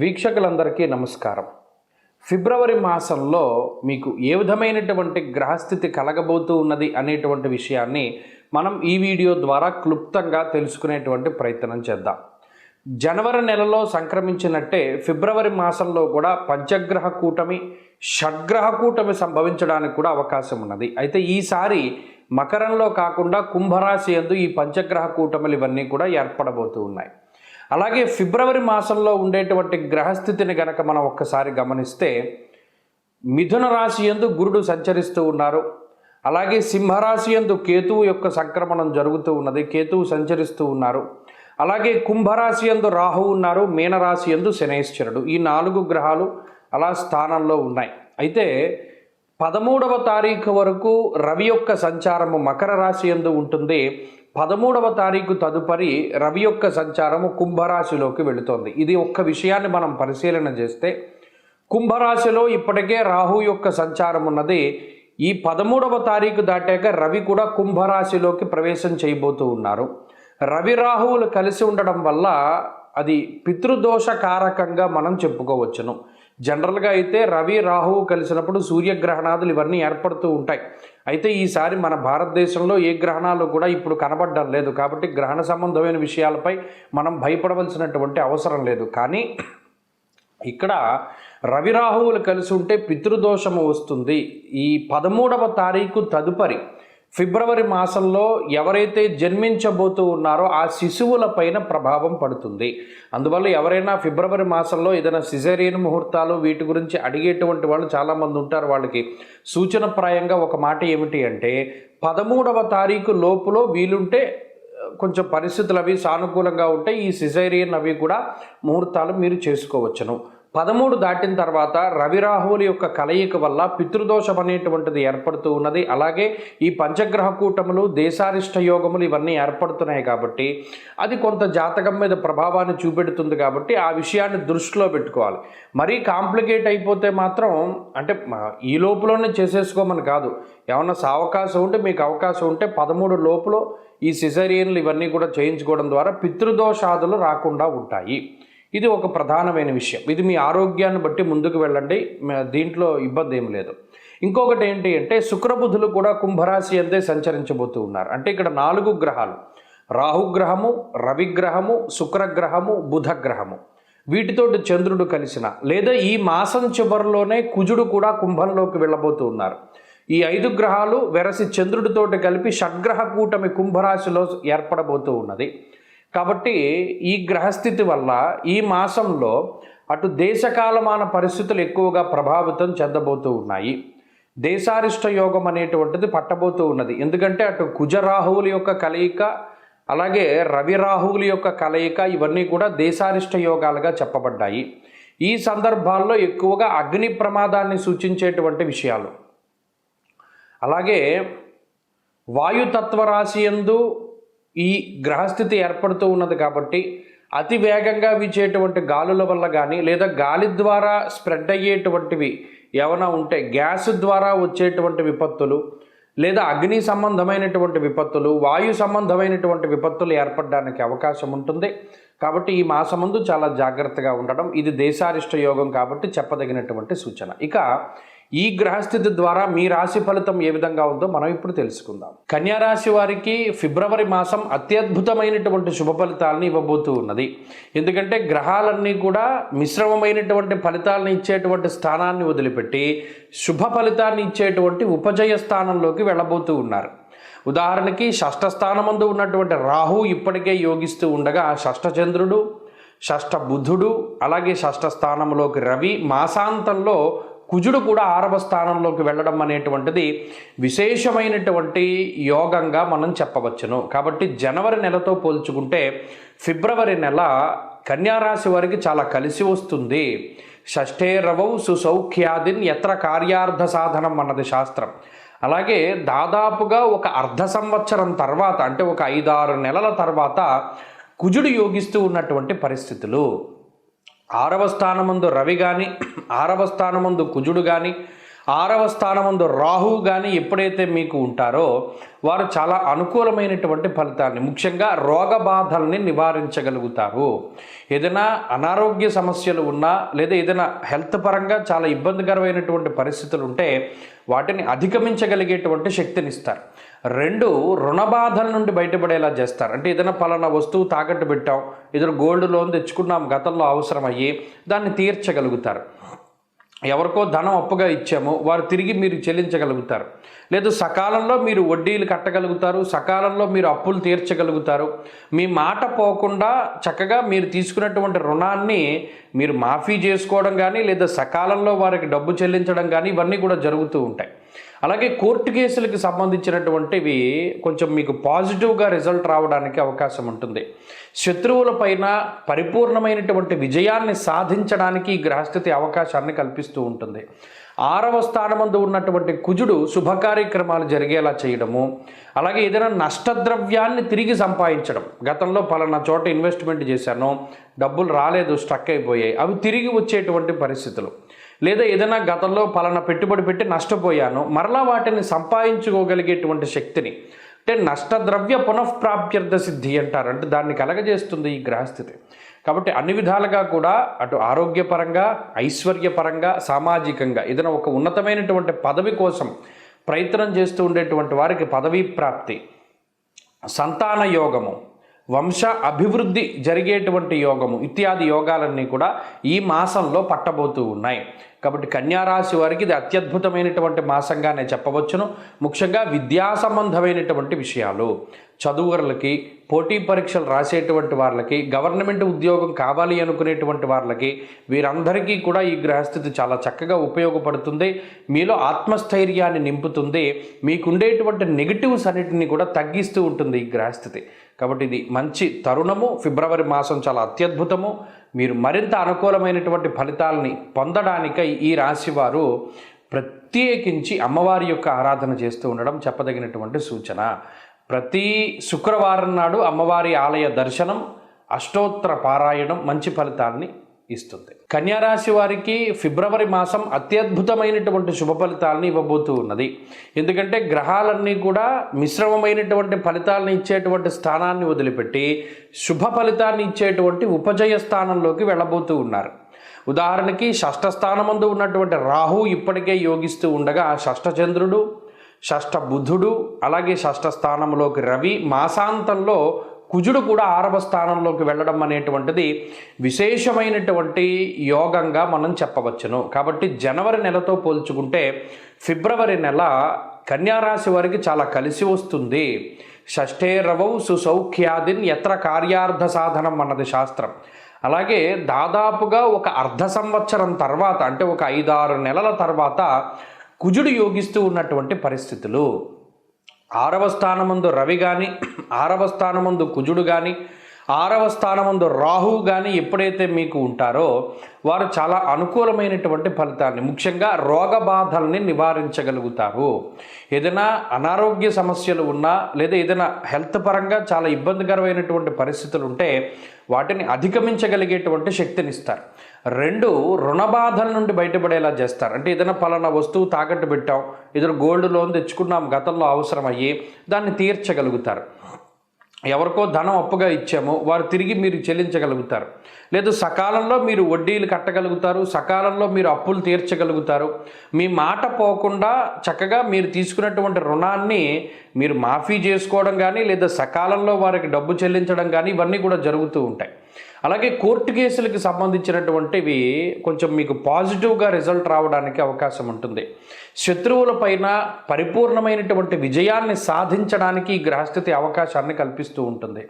వీక్షకులందరికీ నమస్కారం. ఫిబ్రవరి మాసంలో మీకు ఏ విధమైనటువంటి గ్రహస్థితి కలగబోతూ ఉన్నది అనేటువంటి విషయాన్ని మనం ఈ వీడియో ద్వారా క్లుప్తంగా తెలుసుకునేటువంటి ప్రయత్నం చేద్దాం. జనవరి నెలలో సంక్రమించినట్టే ఫిబ్రవరి మాసంలో కూడా పంచగ్రహ కూటమి, షడ్గ్రహ కూటమి సంభవించడానికి కూడా అవకాశం ఉన్నది. అయితే ఈసారి మకరంలో కాకుండా కుంభరాశి యందు ఈ పంచగ్రహ కూటములు ఇవన్నీ కూడా ఏర్పడబోతూ ఉన్నాయి. అలాగే ఫిబ్రవరి మాసంలో ఉండేటువంటి గ్రహస్థితిని గనక మనం ఒక్కసారి గమనిస్తే మిథున రాశి యందు గురుడు సంచరిస్తూ ఉన్నారు. అలాగే సింహరాశి యందు కేతువు యొక్క సంక్రమణం జరుగుతూ ఉన్నది, కేతువు సంచరిస్తూ ఉన్నారు. అలాగే కుంభరాశి యందు రాహు ఉన్నారు, మీనరాశి యందు శనైశ్వరుడు. ఈ 4 గ్రహాలు అలా స్థానంలో ఉన్నాయి. అయితే 13వ తారీఖు వరకు రవి యొక్క సంచారము మకర రాశి యందు ఉంటుంది. 13వ తారీఖు తదుపరి రవి యొక్క సంచారము కుంభరాశిలోకి వెళుతోంది. ఇది ఒక్క విషయాన్ని మనం పరిశీలన చేస్తే కుంభరాశిలో ఇప్పటికే రాహు యొక్క సంచారం ఉన్నది. ఈ 13వ తారీఖు దాటాక రవి కూడా కుంభరాశిలోకి ప్రవేశం చేయబోతూ ఉన్నారు. రవి రాహువులు కలిసి ఉండడం వల్ల అది పితృదోషకారకంగా మనం చెప్పుకోవచ్చును. జనరల్గా అయితే రవి రాహువు కలిసినప్పుడు సూర్యగ్రహణాదులు ఇవన్నీ ఏర్పడుతూ ఉంటాయి. అయితే ఈసారి మన భారతదేశంలో ఏ గ్రహణాలు కూడా ఇప్పుడు కనబడడం లేదు. కాబట్టి గ్రహణ సంబంధమైన విషయాలపై మనం భయపడవలసినటువంటి అవసరం లేదు. కానీ ఇక్కడ రవి రాహువులు కలిసి ఉంటే పితృదోషము వస్తుంది. ఈ 13వ తారీఖు తదుపరి ఫిబ్రవరి మాసంలో ఎవరైతే జన్మించబోతూ ఉన్నారో ఆ శిశువుల పైన ప్రభావం పడుతుంది. అందువల్ల ఎవరైనా ఫిబ్రవరి మాసంలో ఏదైనా సిజేరియన్ ముహూర్తాలు వీటి గురించి అడిగేటువంటి వాళ్ళు చాలామంది ఉంటారు. వాళ్ళకి సూచనప్రాయంగా ఒక మాట ఏమిటి అంటే 13వ తారీఖు లోపులో వీలుంటే కొంచెం పరిస్థితులు అవి సానుకూలంగా ఉంటే ఈ సిజేరియన్ అవి కూడా ముహూర్తాలు మీరు చేసుకోవచ్చును. 13 దాటిన తర్వాత రవిరాహువుల యొక్క కలయిక వల్ల పితృదోషం అనేటువంటిది ఏర్పడుతూ ఉన్నది. అలాగే ఈ పంచగ్రహ కూటములు, దేశారిష్ట యోగములు ఇవన్నీ ఏర్పడుతున్నాయి కాబట్టి అది కొంత జాతకం మీద ప్రభావాన్ని చూపెడుతుంది. కాబట్టి ఆ విషయాన్ని దృష్టిలో పెట్టుకోవాలి. మరీ కాంప్లికేట్ అయిపోతే మాత్రం అంటే ఈ లోపులోనే చేసేసుకోమని కాదు. ఏమన్నా అవకాశం ఉంటే మీకు అవకాశం ఉంటే 13 లోపులో ఈ సిజేరియన్లు ఇవన్నీ కూడా చేయించుకోవడం ద్వారా పితృదోషాదులు రాకుండా ఉంటాయి. ఇది ఒక ప్రధానమైన విషయం. ఇది మీ ఆరోగ్యాన్ని బట్టి ముందుకు వెళ్ళండి, దీంట్లో ఇబ్బంది ఏం లేదు. ఇంకొకటి ఏంటి అంటే శుక్రబుధులు కూడా కుంభరాశి అంతే సంచరించబోతూ ఉన్నారు. అంటే ఇక్కడ 4 గ్రహాలు, రాహుగ్రహము, రవిగ్రహము, శుక్రగ్రహము, బుధగ్రహము, వీటితోటి చంద్రుడు కలిసిన లేదా ఈ మాసం చివరిలోనే కుజుడు కూడా కుంభంలోకి వెళ్ళబోతూ ఉన్నారు. ఈ 5 గ్రహాలు వెరసి చంద్రుడితోటి కలిపి షడ్గ్రహ కూటమి కుంభరాశిలో ఏర్పడబోతూ ఉన్నది. కాబట్టి ఈ గ్రహస్థితి వల్ల ఈ మాసంలో అటు దేశకాలమాన పరిస్థితులు ఎక్కువగా ప్రభావితం చెందబోతూ ఉన్నాయి. దేశారిష్ట యోగం అనేటువంటిది పట్టబోతూ ఉన్నది. ఎందుకంటే అటు కుజరాహువుల యొక్క కలయిక, అలాగే రవి రాహువుల యొక్క కలయిక ఇవన్నీ కూడా దేశారిష్ట యోగాలుగా చెప్పబడ్డాయి. ఈ సందర్భాల్లో ఎక్కువగా అగ్ని ప్రమాదాన్ని సూచించేటువంటి విషయాలు, అలాగే వాయుతత్వ రాశి యందు ఈ గ్రహస్థితి ఏర్పడుతూ ఉన్నది. కాబట్టి అతి వేగంగా వీచేటువంటి గాలుల వల్ల కానీ లేదా గాలి ద్వారా స్ప్రెడ్ అయ్యేటువంటివి ఏమైనా ఉంటే గ్యాస్ ద్వారా వచ్చేటువంటి విపత్తులు లేదా అగ్ని సంబంధమైనటువంటి విపత్తులు, వాయు సంబంధమైనటువంటి విపత్తులు ఏర్పడడానికి అవకాశం ఉంటుంది. కాబట్టి ఈ మాసమందు చాలా జాగ్రత్తగా ఉండడం ఇది దేశారిష్ట యోగం కాబట్టి చెప్పదగినటువంటి సూచన. ఇక ఈ గ్రహస్థితి ద్వారా మీ రాశి ఫలితం ఏ విధంగా ఉందో మనం ఇప్పుడు తెలుసుకుందాం. కన్యారాశి వారికి ఫిబ్రవరి మాసం అత్యద్భుతమైనటువంటి శుభ ఫలితాలను ఇవ్వబోతూ ఉన్నది. ఎందుకంటే గ్రహాలన్నీ కూడా మిశ్రమమైనటువంటి ఫలితాలను ఇచ్చేటువంటి స్థానాన్ని వదిలిపెట్టి శుభ ఫలితాన్ని ఇచ్చేటువంటి ఉపజయ స్థానంలోకి వెళ్ళబోతూ ఉన్నారు. ఉదాహరణకి షష్ఠ స్థానమందు ఉన్నటువంటి రాహు ఇప్పటికే యోగిస్తూ ఉండగా షష్ఠ చంద్రుడు, షష్ఠ బుధుడు, అలాగే షష్ఠ స్థానంలోకి రవి, మాసాంతంలో కుజుడు కూడా 6వ స్థానంలోకి వెళ్ళడం అనేటువంటిది విశేషమైనటువంటి యోగంగా మనం చెప్పవచ్చును. కాబట్టి జనవరి నెలతో పోల్చుకుంటే ఫిబ్రవరి నెల కన్యారాశి వారికి చాలా కలిసి వస్తుంది. షష్ఠే రవౌ సుసౌఖ్యాదిన్ ఎత్ర కార్యార్థ సాధనం అన్నది శాస్త్రం. అలాగే దాదాపుగా ఒక అర్ధ సంవత్సరం తర్వాత అంటే ఒక 5-6 నెలల తర్వాత కుజుడు యోగిస్తూ ఉన్నటువంటి పరిస్థితులు, 6వ స్థానమందు రవి కానీ 6వ స్థానమందు కుజుడు కానీ 6వ స్థానమందు రాహువు కానీ ఎప్పుడైతే మీకు ఉంటారో వారు చాలా అనుకూలమైనటువంటి ఫలితాన్ని, ముఖ్యంగా రోగ బాధల్ని నివారించగలుగుతారు. ఏదైనా అనారోగ్య సమస్యలు ఉన్నా లేదా ఏదైనా హెల్త్ పరంగా చాలా ఇబ్బందికరమైనటువంటి పరిస్థితులు ఉంటే వాటిని అధిగమించగలిగేటువంటి శక్తినిస్తారు. 2, రుణ బాధల నుండి బయటపడేలా చేస్తారు. అంటే ఏదైనా పలానా వస్తువు తాకట్టు పెట్టాం, ఏదైనా గోల్డ్ లోన్ తెచ్చుకున్నాం, గతంలో అవసరమయ్యి దాన్ని తీర్చగలుగుతారు. ఎవరికో ధనం అప్పుగా ఇచ్చామో వారు తిరిగి మీరు చెల్లించగలుగుతారు. లేదు సకాలంలో మీరు వడ్డీలు కట్టగలుగుతారు, సకాలంలో మీరు అప్పులు తీర్చగలుగుతారు. మీ మాట పోకుండా చక్కగా మీరు తీసుకున్నటువంటి రుణాన్ని మీరు మాఫీ చేసుకోవడం కానీ లేదా సకాలంలో వారికి డబ్బు చెల్లించడం కానీ ఇవన్నీ కూడా జరుగుతూ ఉంటాయి. అలాగే కోర్టు కేసులకు సంబంధించినటువంటివి కొంచెం మీకు పాజిటివ్గా రిజల్ట్ రావడానికి అవకాశం ఉంటుంది. శత్రువులపైన పరిపూర్ణమైనటువంటి విజయాన్ని సాధించడానికి ఈ గ్రహస్థితి అవకాశాన్ని కల్పిస్తూ ఉంటుంది. 6వ స్థానమందు ఉన్నటువంటి కుజుడు శుభకార్యక్రమాలు జరిగేలా చేయడము, అలాగే ఏదైనా నష్టద్రవ్యాన్ని తిరిగి సంపాదించడం. గతంలో పలానా చోట ఇన్వెస్ట్మెంట్ చేశాను, డబ్బులు రాలేదు, స్ట్రక్ అయిపోయాయి, అవి తిరిగి వచ్చేటువంటి పరిస్థితులు. లేదా ఏదైనా గతంలో పలానా పెట్టుబడి పెట్టి నష్టపోయాను, మరలా వాటిని సంపాదించుకోగలిగేటువంటి శక్తిని, అంటే నష్టద్రవ్య పునఃప్రాప్త్యర్థ సిద్ధి అంటారు. అంటే దాన్ని కలగజేస్తుంది ఈ గ్రహస్థితి. కాబట్టి అన్ని విధాలుగా కూడా అటు ఆరోగ్యపరంగా, ఐశ్వర్యపరంగా, సామాజికంగా ఏదైనా ఒక ఉన్నతమైనటువంటి పదవి కోసం ప్రయత్నం చేస్తూ ఉండేటువంటి వారికి పదవీ ప్రాప్తి, సంతాన యోగము, వంశ అభివృద్ధి జరిగేటువంటి యోగము ఇత్యాది యోగాలన్నీ కూడా ఈ మాసంలో పట్టబోతూ ఉన్నాయి. కాబట్టి కన్యారాశి వారికి ఇది అత్యద్భుతమైనటువంటి మాసంగానే చెప్పవచ్చును. ముఖ్యంగా విద్యా సంబంధమైనటువంటి విషయాలు, చదువులకి, పోటీ పరీక్షలు రాసేటువంటి వాళ్ళకి, గవర్నమెంట్ ఉద్యోగం కావాలి అనుకునేటువంటి వాళ్ళకి, వీరందరికీ కూడా ఈ గ్రహస్థితి చాలా చక్కగా ఉపయోగపడుతుంది. మీలో ఆత్మస్థైర్యాన్ని నింపుతుంది. మీకుండేటువంటి నెగిటివ్స్ అన్నిటిని కూడా తగ్గిస్తూ ఉంటుంది ఈ గ్రహస్థితి. కాబట్టి ఇది మంచి తరుణము. ఫిబ్రవరి మాసం చాలా అత్యద్భుతము. మీరు మరింత అనుకూలమైనటువంటి ఫలితాలని పొందడానికై ఈ రాశి వారు ప్రత్యేకించి అమ్మవారి యొక్క ఆరాధన చేస్తూ ఉండడం చెప్పదగినటువంటి సూచన. ప్రతి శుక్రవారం నాడు అమ్మవారి ఆలయ దర్శనం, అష్టోత్తర పారాయణం మంచి ఫలితాన్ని ఇస్తుంది. కన్యారాశి వారికి ఫిబ్రవరి మాసం అత్యద్భుతమైనటువంటి శుభ ఫలితాలను ఇవ్వబోతూ ఉన్నది. ఎందుకంటే గ్రహాలన్నీ కూడా మిశ్రమమైనటువంటి ఫలితాలను ఇచ్చేటువంటి స్థానాన్ని వదిలిపెట్టి శుభ ఫలితాన్ని ఇచ్చేటువంటి ఉపజయ స్థానంలోకి వెళ్ళబోతూ ఉన్నారు. ఉదాహరణకి షష్ఠ స్థానమందు ఉన్నటువంటి రాహు ఇప్పటికే యోగిస్తూ ఉండగా షష్ఠ చంద్రుడు, షష్ఠ బుధుడు, అలాగే షష్ఠ స్థానంలోకి రవి, మాసాంతంలో కుజుడు కూడా 6వ స్థానంలోకి వెళ్ళడం అనేటువంటిది విశేషమైనటువంటి యోగంగా మనం చెప్పవచ్చును. కాబట్టి జనవరి నెలతో పోల్చుకుంటే ఫిబ్రవరి నెల కన్యారాశి వారికి చాలా కలిసి వస్తుంది. షష్ఠే రవౌ సుసౌఖ్యాదిన్ యత్ర కార్యార్థ సాధనం అన్నది శాస్త్రం. అలాగే దాదాపుగా ఒక అర్ధ సంవత్సరం తర్వాత, అంటే ఒక 5-6 నెలల తర్వాత కుజుడు యోగిస్తూ ఉన్నటువంటి పరిస్థితులు. 6వ స్థానమందు రవి కానీ, 6వ స్థానమందు కుజుడు కానీ, 6వ స్థానమందు రాహువు కానీ ఎప్పుడైతే మీకు ఉంటారో వారు చాలా అనుకూలమైనటువంటి ఫలితాన్ని, ముఖ్యంగా రోగ బాధల్ని నివారించగలుగుతారు. ఏదైనా అనారోగ్య సమస్యలు ఉన్నా లేదా ఏదైనా హెల్త్ పరంగా చాలా ఇబ్బందికరమైనటువంటి పరిస్థితులు ఉంటే వాటిని అధిగమించగలిగేటువంటి శక్తినిస్తారు. 2, రుణ బాధల నుండి బయటపడేలా చేస్తారు. అంటే ఏదైనా పలానా వస్తువు తాకట్టు పెట్టాం, ఏదైనా గోల్డ్ లోన్ తెచ్చుకున్నాం, గతంలో అవసరమయ్యి దాన్ని తీర్చగలుగుతారు. ఎవరికో ధనం అప్పుగా ఇచ్చామో వారు తిరిగి మీరు చెల్లించగలుగుతారు. లేదు సకాలంలో మీరు వడ్డీలు కట్టగలుగుతారు, సకాలంలో మీరు అప్పులు తీర్చగలుగుతారు. మీ మాట పోకుండా చక్కగా మీరు తీసుకున్నటువంటి రుణాన్ని మీరు మాఫీ చేసుకోవడం కానీ లేదా సకాలంలో వారికి డబ్బు చెల్లించడం కానీ ఇవన్నీ కూడా జరుగుతూ ఉంటాయి. అలాగే కోర్టు కేసులకు సంబంధించినటువంటివి కొంచెం మీకు పాజిటివ్గా రిజల్ట్ రావడానికి అవకాశం ఉంటుంది. శత్రువులపైన పరిపూర్ణమైనటువంటి విజయాన్ని సాధించడానికి ఈ గ్రహస్థితి అవకాశాన్ని కల్పిస్తూ ఉంటుంది.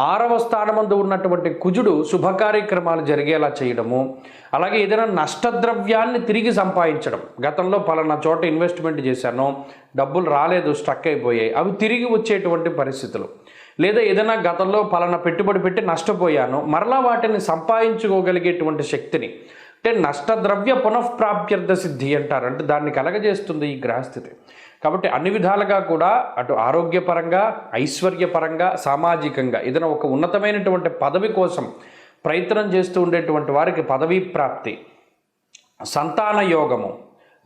6వ స్థానమందు ఉన్నటువంటి కుజుడు శుభకార్యక్రమాలు జరిగేలా చేయడము, అలాగే ఏదైనా నష్టద్రవ్యాన్ని తిరిగి సంపాదించడం. గతంలో పలానా చోట ఇన్వెస్ట్మెంట్ చేశాను, డబ్బులు రాలేదు, స్ట్రక్ అయిపోయాయి, అవి తిరిగి వచ్చేటువంటి పరిస్థితులు. లేదా ఏదైనా గతంలో పలానా పెట్టుబడి పెట్టి నష్టపోయాను, మరలా వాటిని సంపాదించుకోగలిగేటువంటి శక్తిని, అంటే నష్టద్రవ్య పునఃప్రాప్త్యర్థ సిద్ధి అంటారు. అంటే దాన్ని కలగజేస్తుంది ఈ గ్రహస్థితి. కాబట్టి అన్ని విధాలుగా కూడా అటు ఆరోగ్యపరంగా, ఐశ్వర్యపరంగా, సామాజికంగా ఏదైనా ఒక ఉన్నతమైనటువంటి పదవి కోసం ప్రయత్నం చేస్తూ ఉండేటువంటి వారికి పదవీ ప్రాప్తి, సంతాన యోగము,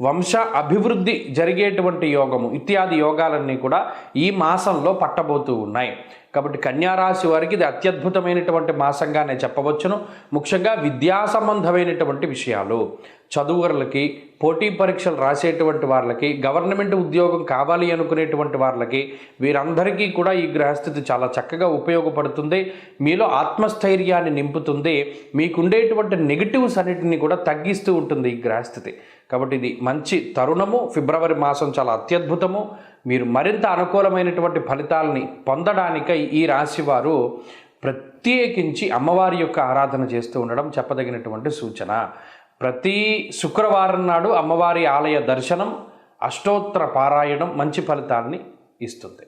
వంశ అభివృద్ధి జరిగేటువంటి యోగము ఇత్యాది యోగాలన్నీ కూడా ఈ మాసంలో పట్టబోతూ ఉన్నాయి. కాబట్టి కన్యారాశి వారికి ఇది అత్యద్భుతమైనటువంటి మాసంగానే చెప్పవచ్చును. ముఖ్యంగా విద్యా సంబంధమైనటువంటి విషయాలు, చదువులకి, పోటీ పరీక్షలు రాసేటువంటి వాళ్ళకి, గవర్నమెంట్ ఉద్యోగం కావాలి అనుకునేటువంటి వాళ్ళకి, వీరందరికీ కూడా ఈ గ్రహస్థితి చాలా చక్కగా ఉపయోగపడుతుంది. మీలో ఆత్మస్థైర్యాన్ని నింపుతుంది. మీకుండేటువంటి నెగిటివ్స్ అన్నిటిని కూడా తగ్గిస్తూ ఉంటుంది ఈ గ్రహస్థితి. కాబట్టి ఇది మంచి తరుణము. ఫిబ్రవరి మాసం చాలా అత్యద్భుతము. మీరు మరింత అనుకూలమైనటువంటి ఫలితాలని పొందడానికై ఈ రాశి వారు ప్రత్యేకించి అమ్మవారి యొక్క ఆరాధన చేస్తూ ఉండడం చెప్పదగినటువంటి సూచన. ప్రతి శుక్రవారం నాడు అమ్మవారి ఆలయ దర్శనం, అష్టోత్తర పారాయణం మంచి ఫలితాన్ని ఇస్తుంది.